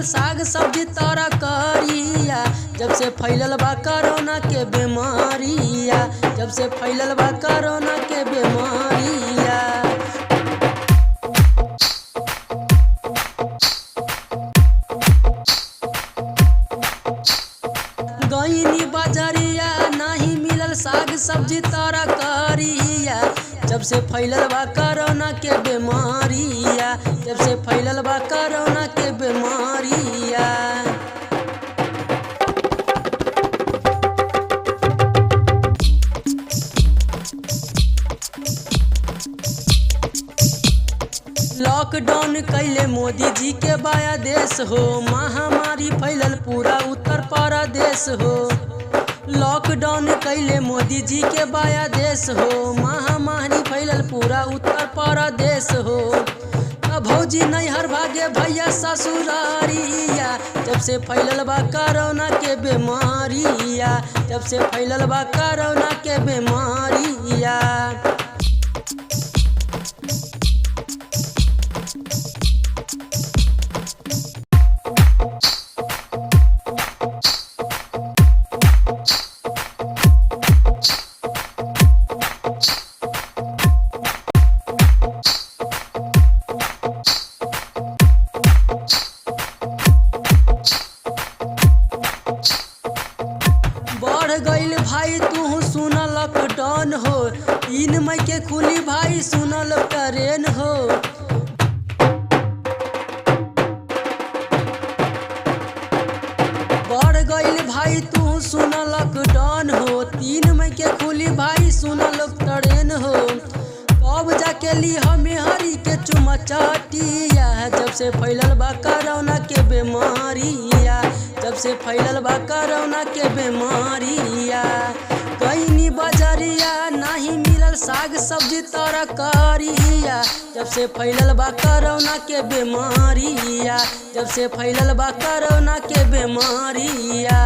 साग सब्जी तरकारिया। जब से फैलल बा कोरोना के बीमारिया, जब से फैलल बा कोरोना के बीमारिया। गईनी बाजरिया नहीं मिलल साग सब्जी तरकारिया। जब से फैलल बा कोरोना के बीमारिया, जब से फैलल बा कोरोना के बीमारिया। लॉकडाउन कैले मोदी जी के बाया देश हो, महामारी फैलल पूरा उत्तर प्रदेश हो। लॉकडाउन कैले मोदी जी के बाया देश हो, महामारी फैलल पूरा उत्तर प्रदेश हो। भौजी नैहर भागे भैया ससुरारिया। जब से फैलल बा कोरोना के बीमारिया, जब से फैलल बा कोरोना के बीमारिया। बढ़ गईल भाई तू सुन लॉकडाउन हो, 3 मई के खुली भाई सुनल ट्रेन हो। बढ़ गईल भाई तू सुन लॉकडाउन हो, 3 मई के खुली भाई सुनल ट्रेन हो। कब जाके ली हमें हरी के चुमा चाटिया। जब से फैलल बा कोरोना के बीमारिया, जब से फैलल बा कोरोना के बीमारिया। कहीं बाजरिया नहीं मिलल साग सब्जी तरकारिया। जब से फैलल बा कोरोना के बीमारिया, जब से फैलल बा कोरोना के बीमारिया।